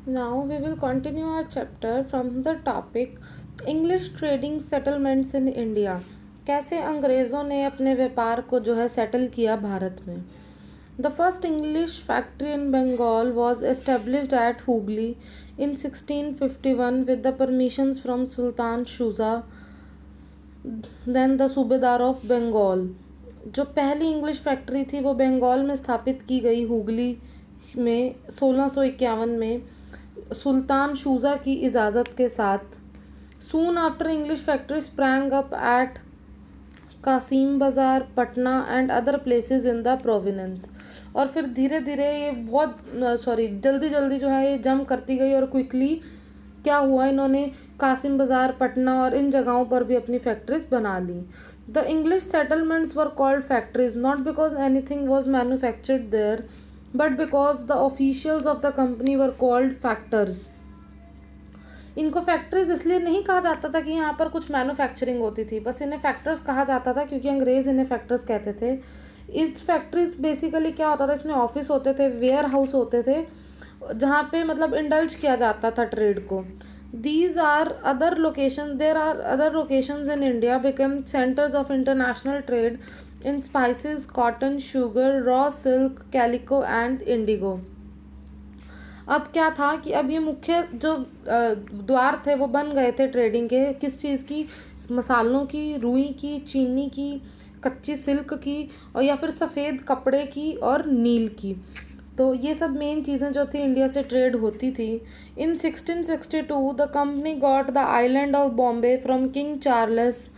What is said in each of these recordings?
Now we will continue our chapter from the topic English trading settlements in India. कैसे अंग्रेज़ों ने अपने व्यापार को जो है सेटल किया भारत में. The first English factory in Bengal was established at Hooghly in 1651 with the permissions from Sultan Shuja, then the सूबेदार ऑफ बंगाल. जो पहली इंग्लिश फैक्ट्री थी वो बंगाल में स्थापित की गई हुगली में 1651 में सुल्तान शूजा की इजाज़त के साथ. Soon after English factory sprang up at Kasim Bazar, Patna and other places in the province. और फिर धीरे धीरे ये बहुत जल्दी जल्दी जो है ये जम करती गई और क्विकली क्या हुआ, इन्होंने कासिम बाज़ार, पटना और इन जगहों पर भी अपनी फैक्ट्रीज बना ली. The English settlements were called factories not because anything was manufactured there but because the officials of the company were called factors. इनको फैक्ट्रीज इसलिए नहीं कहा जाता था कि यहाँ पर कुछ मैन्युफैक्चरिंग होती थी, बस इन्हें फैक्टर्स कहा जाता था क्योंकि अंग्रेज़ इन्हें फैक्टर्स कहते थे. इस फैक्ट्रीज बेसिकली क्या होता था, इसमें ऑफिस होते थे, वेयर हाउस होते थे, जहाँ पे मतलब इंडल्ज किया जाता था ट्रेड को. These are other locations. There are other locations in India become centers of international trade in spices, cotton, sugar, raw silk, calico and indigo. अब क्या था कि अब ये मुख्य जो द्वार थे वो बन गए थे ट्रेडिंग के. किस चीज़ की? मसालों की, रुई की, चीनी की, कच्ची सिल्क की और या फिर सफ़ेद कपड़े की और नील की. तो ये सब मेन चीज़ें जो थी इंडिया से ट्रेड होती थी. इन 1662 the company got the island of Bombay from king Charles.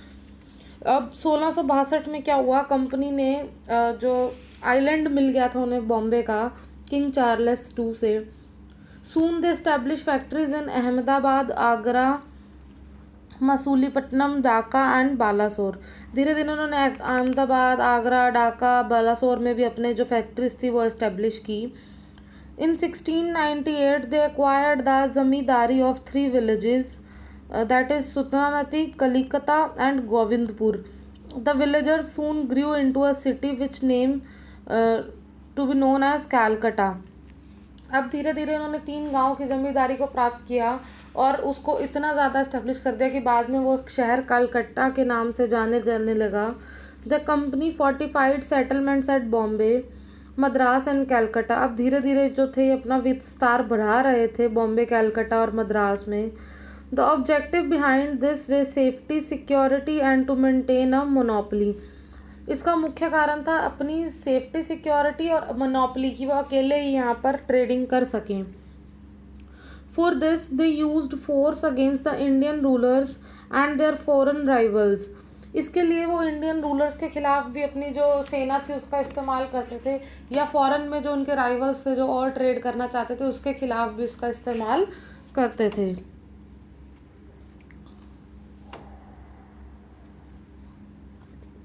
अब 1662 में क्या हुआ, कंपनी ने जो आइलैंड मिल गया था उन्हें बॉम्बे का किंग चार्ल्स टू से. Soon they establish factories in Ahmedabad, Agra, Masulipatnam, Dhaka and Balasore. धीरे धीरे उन्होंने अहमदाबाद, आगरा, ढाका, बालासोर में भी अपने जो फैक्ट्रीज थी वो इस्टेब्लिश की. In 1698 they acquired the zamindari of 3 villages that is Sutanuti, Kalikata and Govindpur. The villagers soon grew into a city which name to be known as Calcutta. अब धीरे धीरे उन्होंने 3 गांव की जमींदारी को प्राप्त किया और उसको इतना ज़्यादा इस्टेब्लिश कर दिया कि बाद में वो शहर कलकत्ता के नाम से जाने जाने लगा. The company fortified settlements at Bombay, Madras and Calcutta. अब धीरे धीरे जो थे अपना विस्तार बढ़ा रहे थे बॉम्बे, कैलकटा और मद्रास में. The objective behind this way safety, security and to maintain a monopoly. इसका मुख्य कारण था अपनी सेफ्टी, सिक्योरिटी और मोनोपली की, वो अकेले ही यहाँ पर ट्रेडिंग कर सकें. For this they used force against the Indian rulers and their foreign rivals. इसके लिए वो इंडियन रूलर्स के खिलाफ भी अपनी जो सेना थी उसका इस्तेमाल करते थे, या फॉरेन में जो उनके राइवल्स थे जो और ट्रेड करना चाहते थे उसके खिलाफ भी इसका इस्तेमाल करते थे.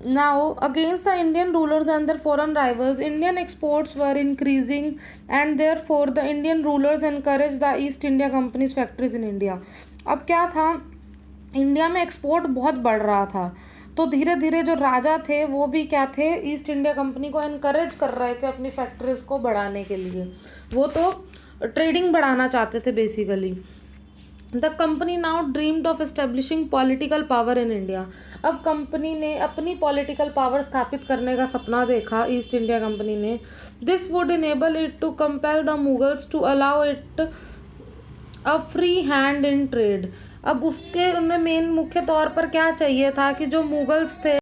Now, against the Indian rulers and their foreign rivals, Indian exports were increasing and therefore the Indian rulers encouraged the East India Company's factories in India. अब क्या था, इंडिया में एक्सपोर्ट बहुत बढ़ रहा था तो धीरे धीरे जो राजा थे वो भी क्या थे, ईस्ट इंडिया कंपनी को एनकरेज कर रहे थे अपनी फैक्ट्रीज को बढ़ाने के लिए. वो तो ट्रेडिंग बढ़ाना चाहते थे basically. The company now dreamed of establishing political power in India. अब कंपनी ने अपनी पॉलिटिकल पावर स्थापित करने का सपना देखा ईस्ट इंडिया कंपनी ने. This would enable it to compel the Mughals to allow it a free hand in trade. अब उसके उन्हें मेन मुख्य तौर पर क्या चाहिए था कि जो मुगल्स थे,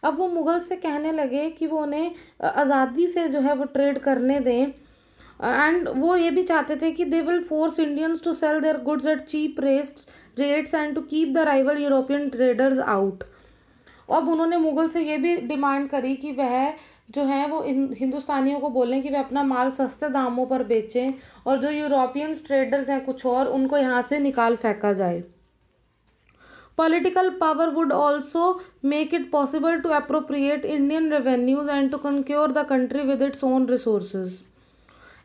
अब वो मुगल्स से कहने लगे कि वो उन्हें आज़ादी से जो है वो ट्रेड करने दें. एंड वो ये भी चाहते थे कि they will force Indians to sell their goods at cheap rates and to keep the rival European traders out. अब उन्होंने मुगल से ये भी डिमांड करी कि वह जो है वो हिंदुस्तानियों को बोलें कि वे अपना माल सस्ते दामों पर बेचें और जो यूरोपियन ट्रेडर्स हैं कुछ और, उनको यहाँ से निकाल फेंका जाए. Political power would also make it possible to appropriate Indian revenues and to conquer the country with its own resources.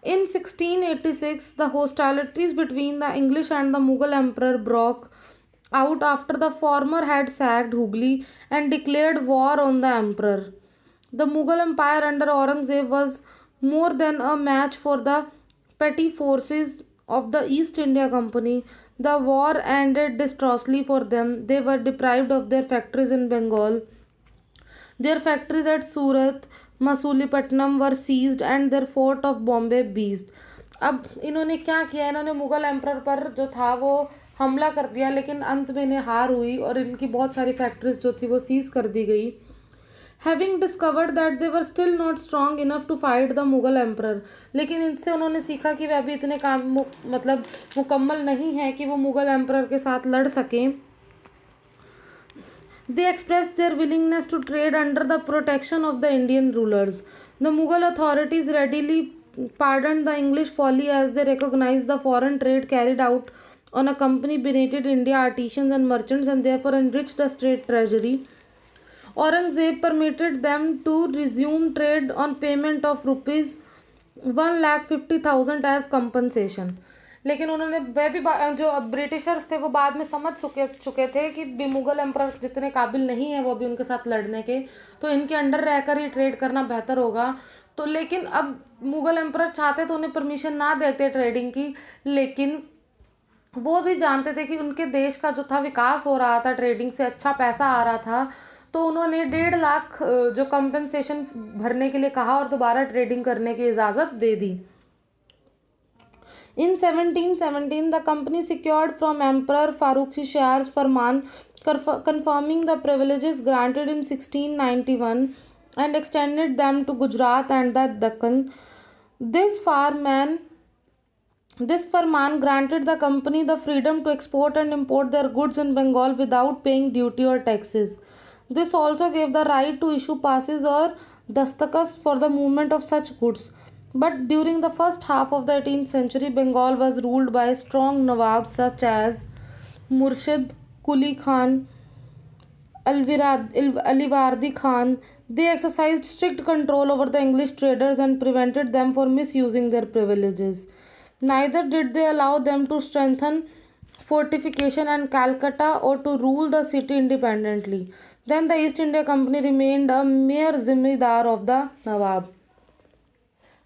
In 1686, the hostilities between the English and the Mughal emperor broke out after the former had sacked Hooghly and declared war on the emperor. The Mughal empire under Aurangzeb was more than a match for the petty forces of the East India Company. The war ended disastrously for them. They were deprived of their factories in Bengal. Their factories at Surat, Masulipatam were seized and their fort of Bombay beached. अब इन्होंने क्या किया, इन्होंने Mughal emperor पर जो था वो हमला कर दिया, लेकिन अंत में इन्हें हार हुई और इनकी बहुत सारी फैक्ट्रीज जो थी वो सीज कर दी गई. Having discovered that they were still not strong enough to fight the Mughal emperor, लेकिन इनसे उन्होंने सीखा कि वे अभी इतने मतलब मुकम्मल नहीं है कि वो मुगल एम्परर के साथ लड़ सकें. They expressed their willingness to trade under the protection of the Indian rulers. The Mughal authorities readily pardoned the English folly as they recognized the foreign trade carried out on a company benefited India artisans and merchants and therefore enriched the state treasury. Aurangzeb permitted them to resume trade on payment of rupees 1,50,000 as compensation. लेकिन उन्होंने वह भी जो Britishers थे वो बाद में समझ चुके थे कि मुगल एम्परर जितने काबिल नहीं है वो अभी उनके साथ लड़ने के, तो इनके अंडर रहकर ही ट्रेड करना बेहतर होगा. तो लेकिन अब मुगल एम्परर चाहते तो उन्हें परमिशन ना देते ट्रेडिंग की, लेकिन वो भी जानते थे कि उनके देश का जो था विकास हो रहा था, ट्रेडिंग से अच्छा पैसा आ रहा था, तो उन्होंने 1.5 लाख जो कंपनसेशन भरने के लिए कहा और दोबारा ट्रेडिंग करने की इजाज़त दे दी. In 1717, the company secured from Emperor Farrukhsiyar's Farman confirming the privileges granted in 1691 and extended them to Gujarat and the Deccan. This Farman granted the company the freedom to export and import their goods in Bengal without paying duty or taxes. This also gave the right to issue passes or dastakas for the movement of such goods. But during the first half of the 18th century, Bengal was ruled by strong Nawabs such as Murshid Quli Khan, Alivardi Khan. They exercised strict control over the English traders and prevented them from misusing their privileges. Neither did they allow them to strengthen fortification in Calcutta or to rule the city independently. Then the East India Company remained a mere zimmidar of the Nawab.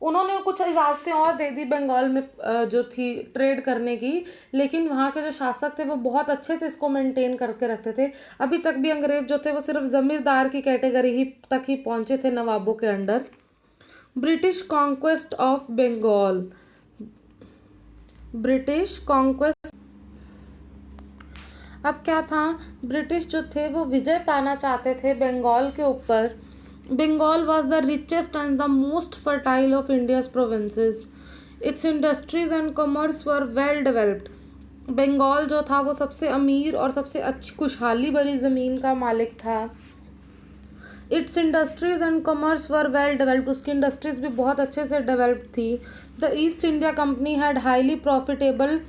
उन्होंने कुछ इजाज़तें और दे दी बंगाल में जो थी trade करने की, लेकिन वहाँ के जो शासक थे वो बहुत अच्छे से इसको मेंटेन करके रखते थे. अभी तक भी अंग्रेज जो थे वो सिर्फ ज़मींदार की कैटेगरी ही तक ही पहुँचे थे नवाबों के under. British conquest of Bengal. British conquest अब क्या था, ब्रिटिश जो थे वो विजय पाना चाहते थे बंगाल के ऊपर. Bengal was the richest and the most fertile of India's provinces. Its industries and commerce were well developed. Bengal जो था वो सबसे अमीर और सबसे अच्छी खुशहाली भरी ज़मीन का मालिक था. Its industries and commerce were well developed. उसकी इंडस्ट्रीज भी बहुत अच्छे से डेवलप थी. The East India Company had highly profitable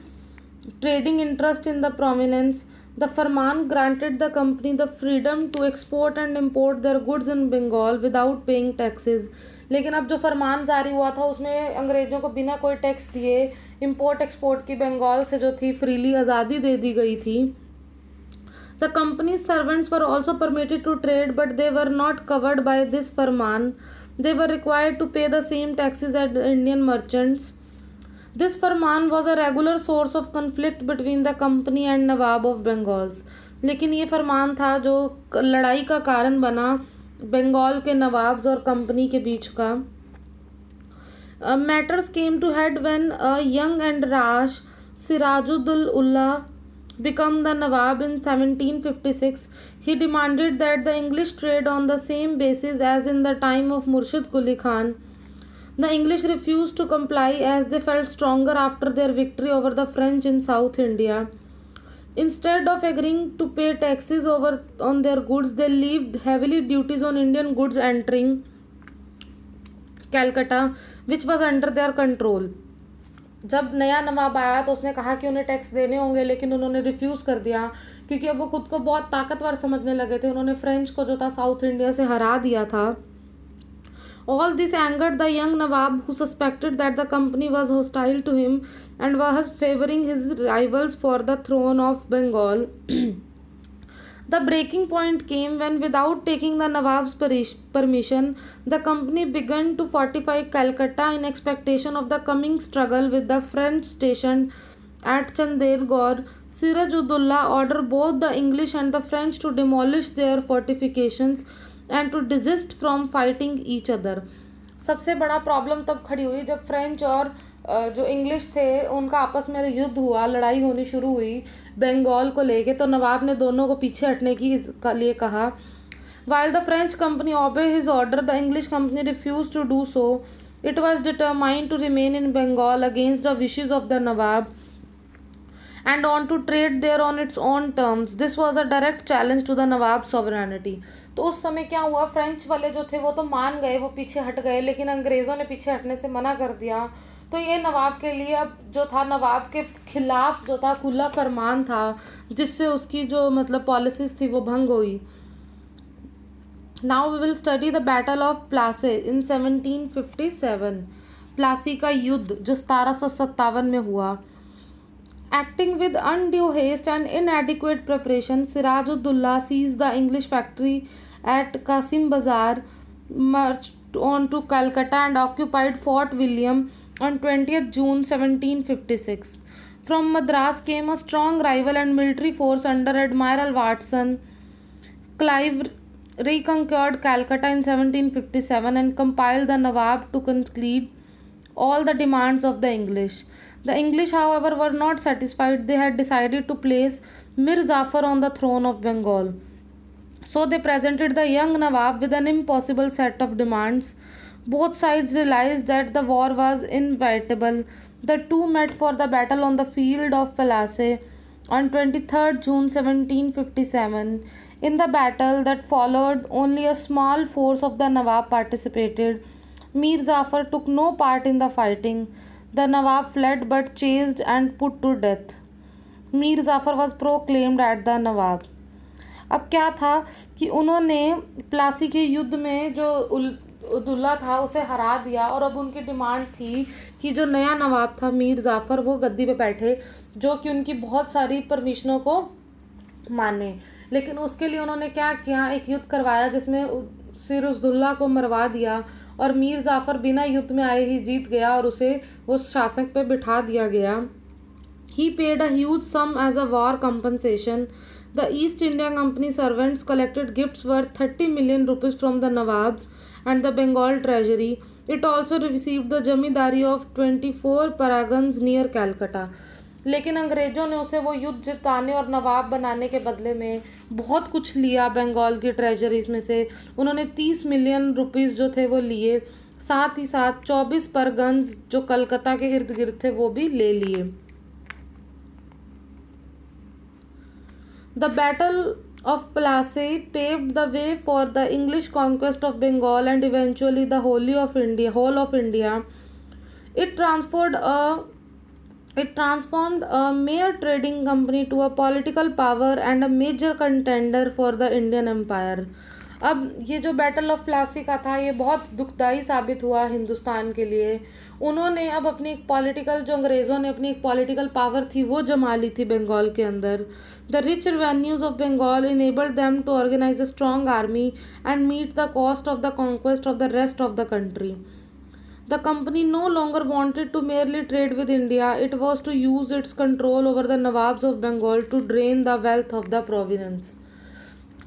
trading interest in the prominence. The Farman granted the company the freedom to export and import their goods in Bengal without paying taxes. लेकिन अब जो फरमान जारी हुआ था उसमें अंग्रेज़ों को बिना कोई टैक्स दिए इंपोर्ट एक्सपोर्ट की बंगाल से जो थी फ्रीली आज़ादी दे दी गई थी. The company's servants were also permitted to trade, but they were not covered by this farman. They were required to pay the same taxes as Indian merchants. This farman was a regular source of conflict between the company and Nawab of Bengals. लेकिन ये फरमान था जो लड़ाई का कारण बना बंगाल के nawabs और कंपनी के बीच का. Matters came to head when a young and rash Sirajuddaulah became the Nawab in 1756. He demanded that the English trade on the same basis as in the time of Murshid Quli Khan. The English refused to comply as they felt stronger after their victory over the French in South India. Instead of agreeing to pay taxes on their goods, they levied heavily duties on Indian goods entering Calcutta, which was under their control. जब नया नवाब आया तो उसने कहा कि उन्हें tax देने होंगे, लेकिन उन्होंने रिफ्यूज़ कर दिया क्योंकि अब वो खुद को बहुत ताकतवर समझने लगे थे. उन्होंने फ्रेंच को जो था साउथ इंडिया से हरा दिया था. All this angered the young Nawab, who suspected that the company was hostile to him and was favoring his rivals for the throne of Bengal. The breaking point came when, without taking the Nawab's permission, the company began to fortify Calcutta in expectation of the coming struggle with the French stationed at Chandergaon. Siraj-ud-Dowla ordered both the English and the French to demolish their fortifications and to desist from fighting each other. सबसे बड़ा problem तब खड़ी हुई जब French और जो English थे उनका आपस में युद्ध हुआ, लड़ाई होनी शुरू हुई बंगाल को लेके। तो नवाब ने दोनों को पीछे हटने की लिए कहा। While the French company obeyed his order, the English company refused to do so. It was determined to remain in Bengal against the wishes of the Nawab and on to trade there on its own terms. This was a direct challenge to the Nawab's sovereignty. तो उस समय क्या हुआ, French वाले जो थे वो तो मान गए, वो पीछे हट गए, लेकिन अंग्रेज़ों ने पीछे हटने से मना कर दिया। तो ये नवाब के लिए अब जो था, नवाब के खिलाफ जो था खुला फरमान था, जिससे उसकी जो मतलब पॉलिसीज थी वो भंग हुई। Now we will study the battle of Plassey in 1757। Plassey का युद्ध जो 1757 में हुआ। Acting with undue haste and inadequate preparation, Siraj-ud-Dowla seized the English factory at Qasim Bazar, marched on to Calcutta and occupied Fort William on 20th June 1756. From Madras came a strong rival and military force under Admiral Watson. Clive reconquered Calcutta in 1757 and compelled the Nawab to concede all the demands of the English. The English, however, were not satisfied. They had decided to place Mir Jafar on the throne of Bengal. So they presented the young Nawab with an impossible set of demands. Both sides realized that the war was inevitable. The two met for the battle on the field of Plassey on 23rd June 1757. In the battle that followed, only a small force of the Nawab participated. Mir Jafar took no part in the fighting. The Nawab fled but chased and put to death. Mir Jafar was proclaimed at the Nawab. अब क्या था कि उन्होंने प्लासी के युद्ध में जो दुल्ला था उसे हरा दिया, और अब उनकी डिमांड थी कि जो नया नवाब था मीर जाफ़र वो गद्दी पे बैठे, जो कि उनकी बहुत सारी परमिशनों को माने। लेकिन उसके लिए उन्होंने क्या किया, एक युद्ध करवाया जिसमें सिराजुद्दौला को मरवा दिया और मीर जाफ़र बिना युद्ध में आए ही जीत गया और उसे वो शासक पे बिठा दिया गया। He paid a huge sum as a war compensation. The East India Company servants collected gifts worth 30 million rupees from the Nawabs and the Bengal treasury. It also received the zamindari of 24 paragons near Calcutta. लेकिन अंग्रेज़ों ने उसे वो युद्ध जिताने और नवाब बनाने के बदले में बहुत कुछ लिया। बंगाल की ट्रेजरीज में से उन्होंने 30 मिलियन रुपीस जो थे वो लिए, साथ ही साथ 24 परगन्स जो कलकत्ता के इर्द गिर्द थे वो भी ले लिए। The Battle of Plassey paved the way for the English conquest of Bengal and eventually the whole of India. It transformed a mere trading company to a political power and a major contender for the Indian Empire. अब ये जो battle of Plassey का था ये बहुत दुखदाई साबित हुआ हिंदुस्तान के लिए। उन्होंने अब अपनी एक पॉलिटिकल, जो अंग्रेज़ों ने अपनी एक पॉलिटिकल पावर थी वो जमा ली थी बंगाल के अंदर। The rich revenues of Bengal enabled them to organise a strong army and meet the cost of the conquest of the rest of the country. The company no longer wanted to merely trade with India, it was to use its control over the Nawabs of Bengal to drain the wealth of the province.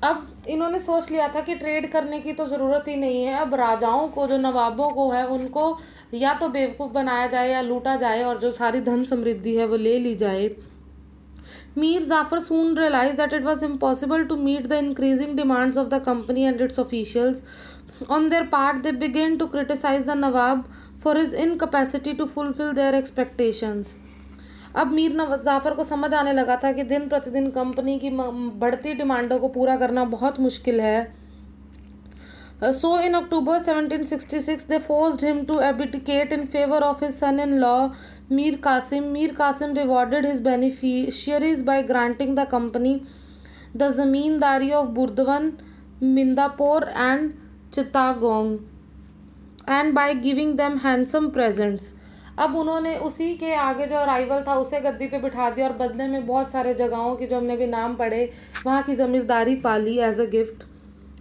अब इन्होंने सोच लिया था कि trade करने की तो ज़रूरत ही नहीं है, अब राजाओं को, जो नवाबों को है, उनको या तो बेवकूफ़ बनाया जाए या लूटा जाए और जो सारी धन समृद्धि है वो ले ली जाए. Mir Jafar soon realized that it was impossible to meet the increasing demands of the company and its officials. On their part, they began to criticize the Nawab for his incapacity to fulfill their expectations. अब मीर जाफ़र को समझ आने लगा था कि दिन प्रतिदिन company की बढ़ती डिमांडों को पूरा करना बहुत मुश्किल है. So in October 1766, they forced him to abdicate in favor of his son-in-law Mir Qasim. Mir Qasim rewarded his beneficiaries by granting the company the zamindari of Burdwan, Mindapur and Chittagong and by giving them handsome presents. अब उन्होंने उसी के आगे जो rival था उसे गद्दी पे बिठा दिया और बदले में बहुत सारे जगहों की जो हमने भी नाम पढ़े वहाँ की ज़मींदारी पाली as a gift.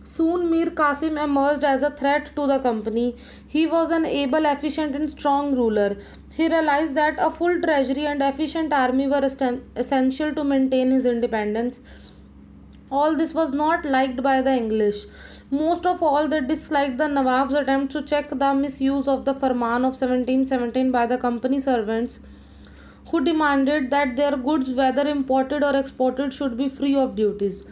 Soon Mir Qasim emerged as a threat to the company. He was an able, efficient, and strong ruler. He realized that a full treasury and efficient army were essential to maintain his independence. All this was not liked by the English. Most of all, they disliked the Nawab's attempt to check the misuse of the Farman of 1717 by the company servants, who demanded that their goods, whether imported or exported, should be free of duties.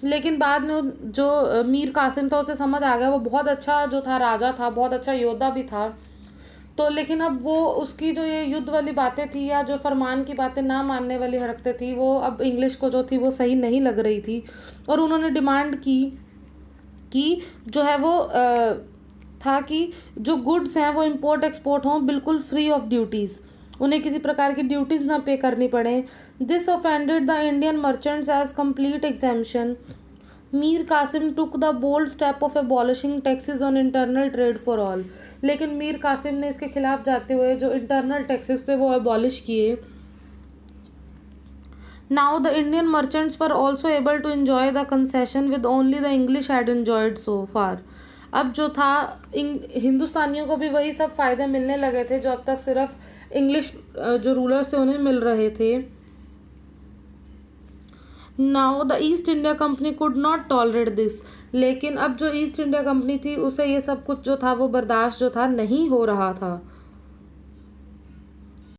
लेकिन बाद में जो मीर कासिम था उसे समझ आ गया, वो बहुत अच्छा जो था राजा था, बहुत अच्छा योद्धा भी था. तो लेकिन अब वो उसकी जो ये युद्ध वाली बातें थी या जो फरमान की बातें ना मानने वाली हरकतें थी वो अब इंग्लिश को जो थी वो सही नहीं लग रही थी. और उन्होंने डिमांड की कि जो है वो था कि जो गुड्स हैं वो इंपोर्ट एक्सपोर्ट हों बिल्कुल फ्री ऑफ ड्यूटीज़, उन्हें किसी प्रकार की ड्यूटीज़ ना पे करनी पड़े. This offended the Indian merchants as complete exemption. Mir Qasim took the bold step of abolishing taxes on internal trade for all. लेकिन मीर कासिम ने इसके खिलाफ जाते हुए जो इंटरनल टैक्सेस थे वो एबॉलिश किए. Now the Indian merchants were also able to enjoy the concession with only the English had enjoyed so far. अब जो था हिंदुस्तानियों को भी वही सब फ़ायदे मिलने लगे थे जो अब तक सिर्फ इंग्लिश जो रूलर्स थे उन्हें मिल रहे थे. Now the east India company could not tolerate this. लेकिन अब जो ईस्ट इंडिया कंपनी थी उसे ये सब कुछ जो था वो बर्दाश्त जो था नहीं हो रहा था.